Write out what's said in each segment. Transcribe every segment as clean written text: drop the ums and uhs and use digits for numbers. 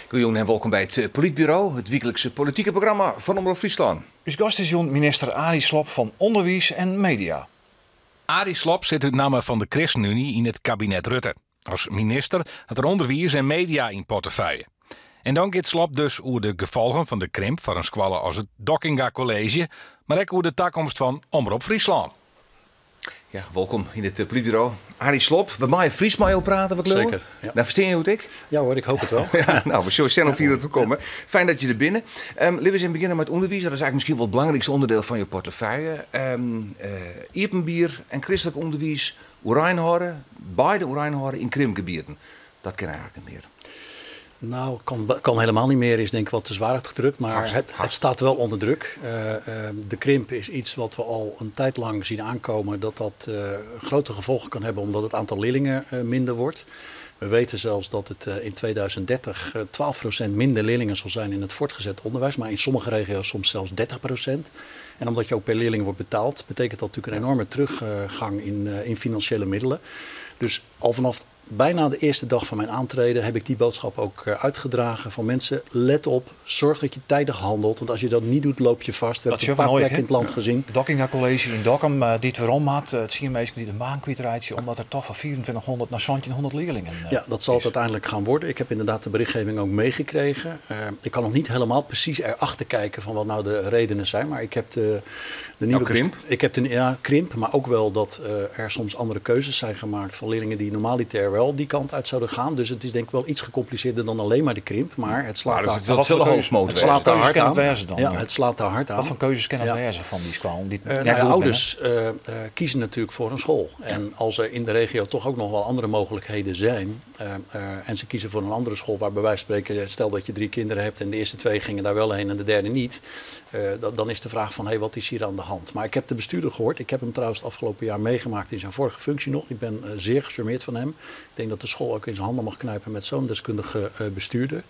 Goedenavond en welkom bij het Politbureau, het wekelijkse politieke programma van Omroep Friesland. Uw gast is minister Arie Slob van Onderwijs en Media. Arie Slob zit uit naam van de ChristenUnie in het kabinet Rutte. Als minister had er onderwijs en media in portefeuille. En dan gaat Slob dus over de gevolgen van de krimp van een squalle als het Dockinga College, maar ook over de toekomst van Omroep Friesland. Ja, welkom in het Politbureau. Arie Slob, we maaien Fries met jou praten, wat leuk. Zeker. Ja. Nou, verstaan je hoe het ik? Ja hoor, ik hoop het wel. Ja, nou, we zullen snel dat we komen. Fijn dat je er binnen. Laten we eens beginnen met onderwijs. Dat is eigenlijk misschien wel het belangrijkste onderdeel van je portefeuille. Iepenbier en christelijk onderwijs, Oerijnhoren, beide Oerijnhoren in krimpgebieden. Dat kan eigenlijk niet meer. Nou, kan helemaal niet meer, is denk ik wat te zwaar uitgedrukt. Maar het staat wel onder druk. De krimp is iets wat we al een tijd lang zien aankomen. Dat grote gevolgen kan hebben omdat het aantal leerlingen minder wordt. We weten zelfs dat het in 2030 12% minder leerlingen zal zijn in het voortgezet onderwijs. Maar in sommige regio's soms zelfs 30%. En omdat je ook per leerling wordt betaald, betekent dat natuurlijk een enorme teruggang in financiële middelen. Dus al vanaf bijna de eerste dag van mijn aantreden heb ik die boodschap ook uitgedragen van mensen, let op, zorg dat je tijdig handelt. Want als je dat niet doet, loop je vast. We hebben een paar plekken in het land gezien. Dockinga College in Dokkum, die het waarom had, het zie je meestal die de baan kwijtraadje, omdat er toch van 2400 naar 1700 leerlingen ja, dat zal het uiteindelijk gaan worden. Ik heb inderdaad de berichtgeving ook meegekregen. Ik kan nog niet helemaal precies erachter kijken van wat nou de redenen zijn, maar ik heb de nieuwe krimp? Ik heb de krimp, maar ook wel dat er soms andere keuzes zijn gemaakt van leerlingen die normaliter wel die kant uit zouden gaan. Dus het is denk ik wel iets gecompliceerder dan alleen maar de krimp, maar het slaat daar hard aan. Wat voor keuzes kan het wezen van die school? Ouders kiezen natuurlijk voor een school. En als er in de regio toch ook nog wel andere mogelijkheden zijn en ze kiezen voor een andere school waar bij wijze van spreken, stel dat je 3 kinderen hebt en de eerste 2 gingen daar wel heen en de derde niet, dan is de vraag van wat is hier aan de hand? Maar ik heb de bestuurder gehoord. Ik heb hem trouwens het afgelopen jaar meegemaakt in zijn vorige functie nog. Ik ben zeer gecharmeerd van hem. Ik denk dat de school ook in zijn handen mag knijpen met zo'n deskundige bestuurder.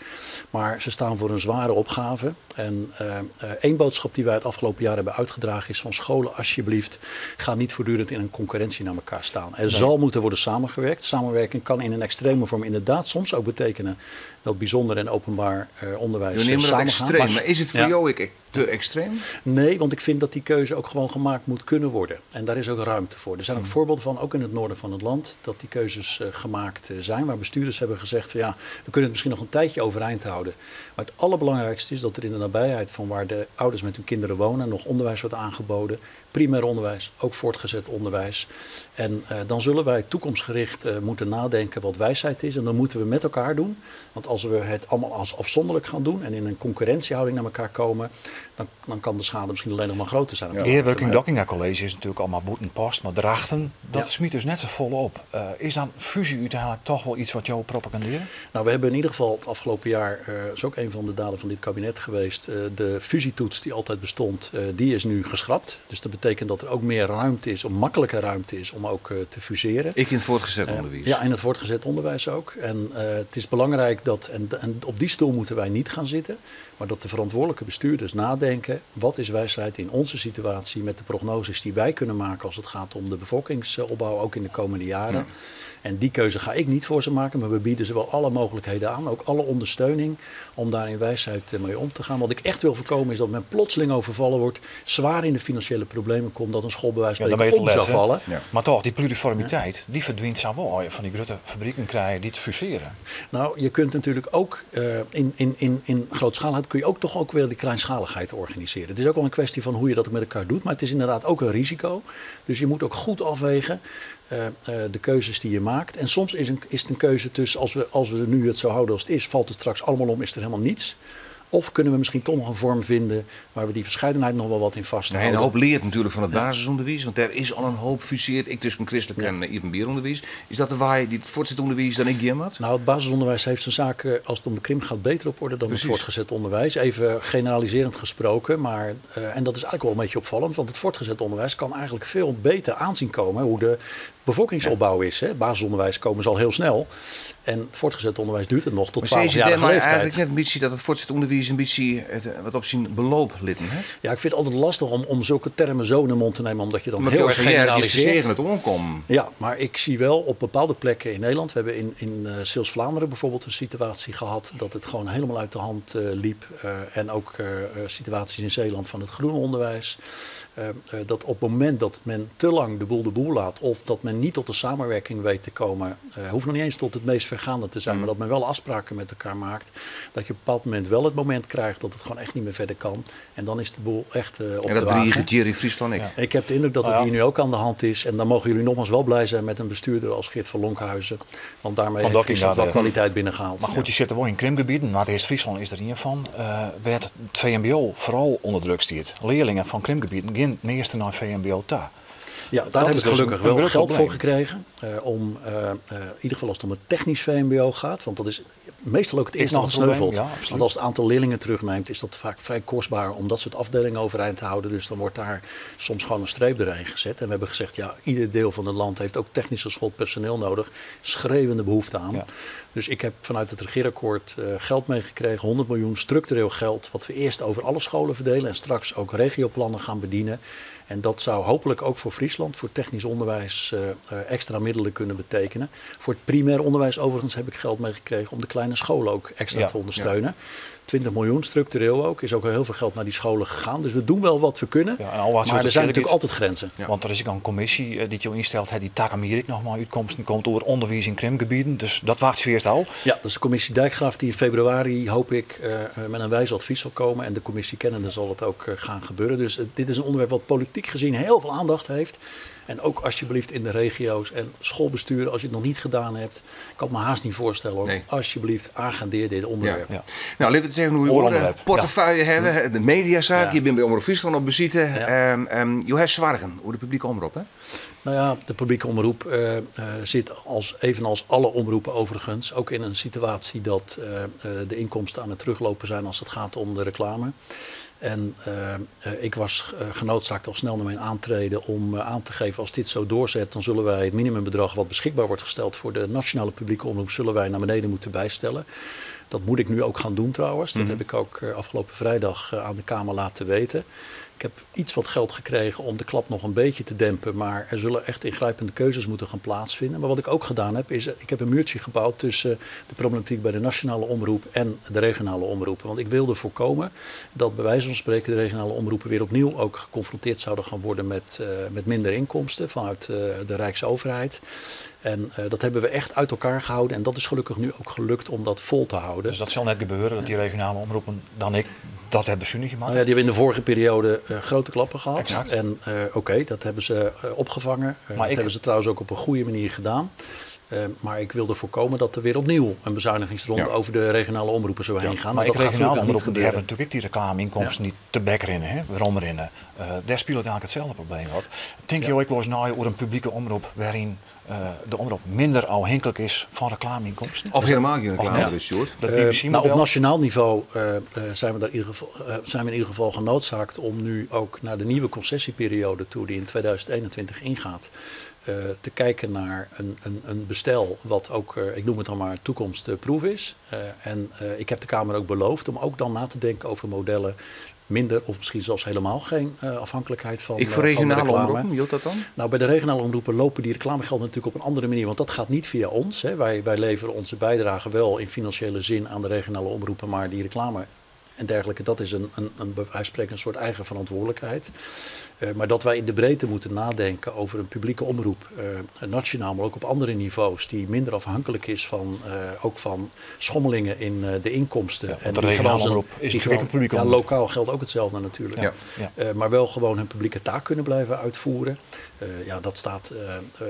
Maar ze staan voor een zware opgave. En één boodschap die wij het afgelopen jaar hebben uitgedragen is van scholen, alsjeblieft, ga niet voortdurend in een concurrentie naar elkaar staan. Er zal moeten worden samengewerkt. Samenwerking kan in een extreme vorm inderdaad soms ook betekenen dat bijzonder en openbaar onderwijs samen gaan. Maar is het voor jou te extreem? Nee, want ik vind dat die keuze ook gewoon gemaakt moet kunnen worden. En daar is ook ruimte voor. Er zijn ook voorbeelden van, ook in het noorden van het land, dat die keuzes gemaakt zijn. Waar bestuurders hebben gezegd van we kunnen het misschien nog een tijdje overeind houden. Maar het allerbelangrijkste is dat er in de nabijheid van waar de ouders met hun kinderen wonen nog onderwijs wordt aangeboden. Primair onderwijs, ook voortgezet onderwijs. En dan zullen wij toekomstgericht moeten nadenken wat wijsheid is. En dan moeten we met elkaar doen. Want als we het allemaal als afzonderlijk gaan doen en in een concurrentiehouding naar elkaar komen, dan kan de schade misschien alleen nog maar groter zijn. De heerwerking Dockinga College is natuurlijk allemaal boetenpost, maar drachten, dat smiet dus net zo volop. Is dan fusie uiteindelijk toch wel iets wat jou propaganderen? Nou, we hebben in ieder geval het afgelopen jaar, is ook een van de daden van dit kabinet geweest, de fusietoets die altijd bestond, die is nu geschrapt. Dus dat betekent dat er ook meer ruimte is, makkelijke ruimte is om ook te fuseren. Ik in het voortgezet onderwijs. Ja, in het voortgezet onderwijs ook. En het is belangrijk dat, en op die stoel moeten wij niet gaan zitten, maar dat de verantwoordelijke bestuurders nadenken, wat is wijsheid in onze situatie met de prognoses die wij kunnen maken als het gaat om de bevolkingsopbouw ook in de komende jaren. Ja. En die keuze ga ik niet voor ze maken, maar we bieden ze wel alle mogelijkheden aan, ook alle ondersteuning om daar in wijsheid mee om te gaan. Wat ik echt wil voorkomen is dat men plotseling overvallen wordt, zwaar in de financiële problemen komt, dat een school bij wijze van spreken om zou vallen. Ja. Maar toch, die pluriformiteit, die verdwijnt zou wel van die grote fabrieken krijgen die te fuseren. Nou, je kunt natuurlijk ook in grootschaligheid kun je ook toch ook weer die kleinschaligheid organiseren. Het is ook wel een kwestie van hoe je dat met elkaar doet, maar het is inderdaad ook een risico. Dus je moet ook goed afwegen de keuzes die je maakt. En soms is het een keuze tussen, als we nu het zo houden als het is, valt het straks allemaal om, is er helemaal niets. Of kunnen we misschien toch nog een vorm vinden waar we die verscheidenheid nog wel wat in vasthouden. En een hoop leert natuurlijk van het basisonderwijs, want er is al een hoop fuseerd. Ik tussen christelijk en Iepenbieronderwijs. Is dat de waar die het voortgezet onderwijs dan ik hier had? Nou, het basisonderwijs heeft zijn zaken, als het om de krimp gaat, beter op orde dan het voortgezet onderwijs. Even generaliserend gesproken, maar en dat is eigenlijk wel een beetje opvallend, want het voortgezet onderwijs kan eigenlijk veel beter aanzien komen hoe de bevolkingsopbouw is. Hè. Basisonderwijs komen ze al heel snel. En voortgezet onderwijs duurt het nog tot 12-jarige leeftijd. Maar eigenlijk leeftijd. net een beetje dat het voortgezet onderwijs een beetje wat op zijn beloop litten. Hè? Ja, ik vind het altijd lastig om zulke termen zo in de mond te nemen, omdat je dan Maar heel erg generaliseert generaliseert. het omkomen. Ja, maar ik zie wel op bepaalde plekken in Nederland. We hebben in Zeeuws-Vlaanderen bijvoorbeeld een situatie gehad dat het gewoon helemaal uit de hand liep. En ook situaties in Zeeland van het groene onderwijs. Dat op het moment dat men te lang de boel laat of dat men niet tot de samenwerking weet te komen, hoeft nog niet eens tot het meest vergaande te zijn, maar dat men wel afspraken met elkaar maakt, dat je op een bepaald moment wel het moment krijgt dat het gewoon echt niet meer verder kan. En dan is de boel echt op En de dat wagen. drie Thierry Friesland ik. Ja. Ik heb de indruk dat het hier nu ook aan de hand is. En dan mogen jullie nogmaals wel blij zijn met een bestuurder als Geert van Lonkhuizen. Want daarmee heeft Friesland wel kwaliteit binnengehaald. Maar goed, je zit er wel in krimpgebieden. Maar het eerst Friesland is er een van. Werd het VMBO vooral onder druk stiert. Leerlingen van krimpgebieden gaan meestal naar VMBO ta. Ja, daar heb ik gelukkig wel geld voor gekregen. Om in ieder geval als het om het technisch VMBO gaat. Want dat is meestal ook het eerste wat sneuvelt. Ja, want als het aantal leerlingen terugneemt, is dat vaak vrij kostbaar om dat soort afdelingen overeind te houden. Dus dan wordt daar soms gewoon een streep doorheen gezet. En we hebben gezegd, ja, ieder deel van het land heeft ook technische schoolpersoneel nodig. Schreeuwende behoefte aan. Ja. Dus ik heb vanuit het regeerakkoord geld meegekregen, 100 miljoen structureel geld, wat we eerst over alle scholen verdelen en straks ook regioplannen gaan bedienen. En dat zou hopelijk ook voor Friesland, voor technisch onderwijs, extra middelen kunnen betekenen. Voor het primair onderwijs overigens heb ik geld meegekregen om de kleine scholen ook extra te ondersteunen. Ja. 20 miljoen, structureel ook. Is ook al heel veel geld naar die scholen gegaan. Dus we doen wel wat we kunnen. Ja, maar er zijn natuurlijk altijd grenzen. Ja. Want er is ook een commissie die je instelt, die Takamerik nog maar uitkomsten komt over onderwijs in krimpgebieden. Dus dat wacht eerst al. Ja, dat is de commissie Dijkgraaf die in februari, hoop ik, met een wijs advies zal komen. En de commissie kennende zal het ook gaan gebeuren. Dus dit is een onderwerp wat politiek gezien heel veel aandacht heeft. En ook alsjeblieft in de regio's en schoolbesturen, als je het nog niet gedaan hebt. Ik kan het me haast niet voorstellen hoor. Nee. Alsjeblieft, agendeer dit onderwerp. Ja. Ja. Nou, laten we het even hoe je portefeuille hebben. De mediazaak, je bent bij Omroep Friesland op visite. Je hebt zwargen hoe de publieke omroep, hè? Nou ja, de publieke omroep zit evenals alle omroepen overigens ook in een situatie dat de inkomsten aan het teruglopen zijn als het gaat om de reclame. En ik was genoodzaakt al snel naar mijn aantreden om aan te geven, als dit zo doorzet, dan zullen wij het minimumbedrag wat beschikbaar wordt gesteld voor de nationale publieke omroep, zullen wij naar beneden moeten bijstellen. Dat moet ik nu ook gaan doen trouwens. Dat heb ik ook afgelopen vrijdag aan de Kamer laten weten. Ik heb iets wat geld gekregen om de klap nog een beetje te dempen. Maar er zullen echt ingrijpende keuzes moeten gaan plaatsvinden. Maar wat ik ook gedaan heb, is ik heb een muurtje gebouwd tussen de problematiek bij de nationale omroep en de regionale omroepen. Want ik wilde voorkomen dat bij wijze van spreken de regionale omroepen weer opnieuw ook geconfronteerd zouden gaan worden met minder inkomsten vanuit de Rijksoverheid. En dat hebben we echt uit elkaar gehouden. En dat is gelukkig nu ook gelukt om dat vol te houden. Dus dat zal net gebeuren, dat die regionale omroepen dan dat hebben ze nu gemaakt? Nou ja, die hebben in de vorige periode grote klappen gehad. Exact. En dat hebben ze opgevangen. Dat hebben ze trouwens ook op een goede manier gedaan. Maar ik wilde voorkomen dat er weer opnieuw een bezuinigingsronde over de regionale omroepen zou heen gaan. Maar dat regionale omroepen die hebben natuurlijk die reclameinkomsten niet te bekkerinnen, waarom erin. Daar speelt eigenlijk hetzelfde probleem. Denk je ook wel eens na over een publieke omroep waarin de omroep minder afhankelijk is van reclameinkomsten? Of helemaal geen reclame is, Sjoerd? Op nationaal niveau zijn we in ieder geval genoodzaakt om nu ook naar de nieuwe concessieperiode toe die in 2021 ingaat. Te kijken naar een bestel wat ook, ik noem het dan maar, toekomstproef is. Ik heb de Kamer ook beloofd om ook dan na te denken over modellen minder of misschien zelfs helemaal geen afhankelijkheid van voor regionale omroepen, hield dat dan? Nou, bij de regionale omroepen lopen die reclamegelden natuurlijk op een andere manier. Want dat gaat niet via ons. Hè. Wij leveren onze bijdrage wel in financiële zin aan de regionale omroepen. Maar die reclame en dergelijke, dat is wij spreken een soort eigen verantwoordelijkheid. Maar dat wij in de breedte moeten nadenken over een publieke omroep, nationaal, maar ook op andere niveaus, die minder afhankelijk is ook van schommelingen in de inkomsten. Ja, en de regionale omroep is natuurlijk een publieke omroep. Ja, lokaal geldt ook hetzelfde natuurlijk. Ja. Maar wel gewoon hun publieke taak kunnen blijven uitvoeren. Dat staat,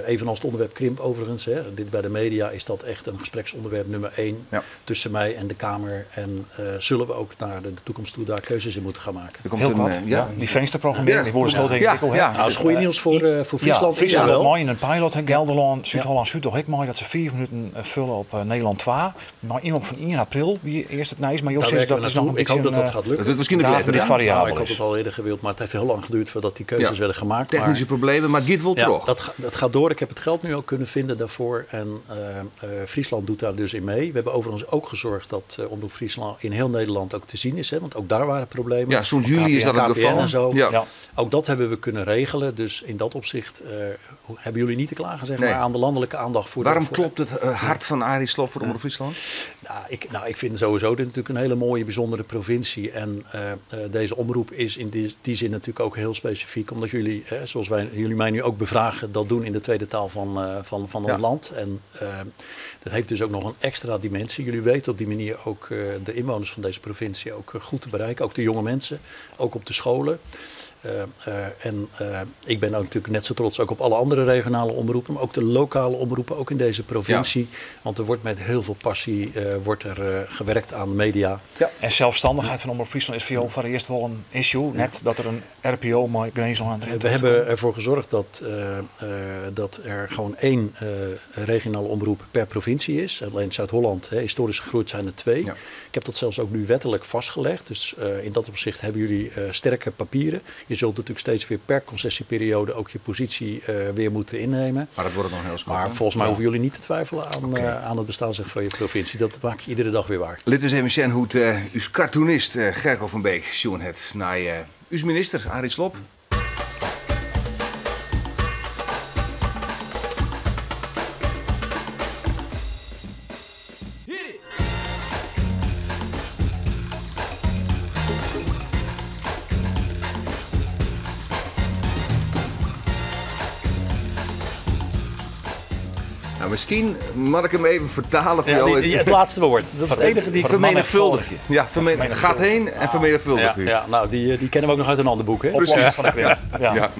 evenals het onderwerp krimp overigens, dit bij de media is dat echt een gespreksonderwerp nummer 1 tussen mij en de Kamer. En zullen we ook naar naar de toekomst toe daar keuzes in moeten gaan maken. Er komt Heel wat. Die vensterprogrammering, die worden stoot denk ik ook. Nou, dat is goede nieuws voor Friesland. Friesland wel. mooi in een pilot in Gelderland, Zuid-Holland, Zuid-Holland mooi dat ze 4 minuten vullen op Nederland 2. Maar iemand van 1 april, wie eerst het nice, maar Jos zegt dat is nog een beetje. Ik hoop dat dat gaat lukken. Dat is misschien nog later. variabel ik had het al eerder gewild, maar het heeft heel lang geduurd voordat die keuzes werden gemaakt. Technische problemen, maar het gaat wel terug. Dat gaat door. Ik heb het geld nu ook kunnen vinden daarvoor. En Friesland doet daar dus in mee. We hebben overigens ook gezorgd dat Omroep Friesland in heel Nederland ook te zien is. Hè, want ook daar waren problemen. Ja, sinds juli is dat het geval. En zo. Ja. Ook dat hebben we kunnen regelen. Dus in dat opzicht hebben jullie niet te klagen zeg Nee. maar, aan de landelijke aandacht. Waarom klopt het hart van Arie Slob voor Omroep Friesland? Ik vind sowieso dit natuurlijk een hele mooie, bijzondere provincie. En deze omroep is in die zin natuurlijk ook heel specifiek. Omdat jullie, zoals jullie mij nu ook bevragen, dat doen in de tweede taal van ons land. En dat heeft dus ook nog een extra dimensie. Jullie weten op die manier ook de inwoners van deze provincie ook goed te bereiken. Ook de jonge mensen, ook op de scholen. Ik ben ook natuurlijk net zo trots ook op alle andere regionale omroepen, maar ook de lokale omroepen, ook in deze provincie. Ja. Want er wordt met heel veel passie gewerkt aan media. Ja. En zelfstandigheid van Omroep Friesland is voor jou voor eerst wel een issue. Net dat er een RPO maar grenzen aan het We hebben ervoor gezorgd dat er gewoon 1 regionale omroep per provincie is. Alleen Zuid-Holland, historisch gegroeid, zijn er 2. Ja. Ik heb dat zelfs ook nu wettelijk vastgelegd. Dus in dat opzicht hebben jullie sterke papieren. Je zult natuurlijk steeds weer per concessieperiode ook je positie weer moeten innemen. Maar dat wordt nog heel snel. Maar volgens mij hoeven jullie niet te twijfelen aan het bestaan van je provincie. Dat maak je iedere dag weer waar. Laten we eens even zien hoe het uw cartoonist Gerco van Beek zien het naar uw minister Arie Slob. Nou, misschien mag ik hem even vertalen voor jou. Het laatste woord. Dat is het enige die vermenigvuldig je. Ja, gaat heen en vermenigvuldig je. Ja, nou, die kennen we ook nog uit een ander boek. Hè? Precies. Van de ja,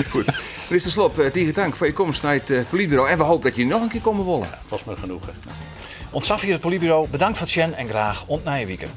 goed. Minister Slob, tegen dank voor je komst naar het Politbureau. En we hopen dat je nog een keer komen wollen. Ja, was me genoegen. Ontzag via het Politbureau. Bedankt voor het zien en graag ontnaaien weekend.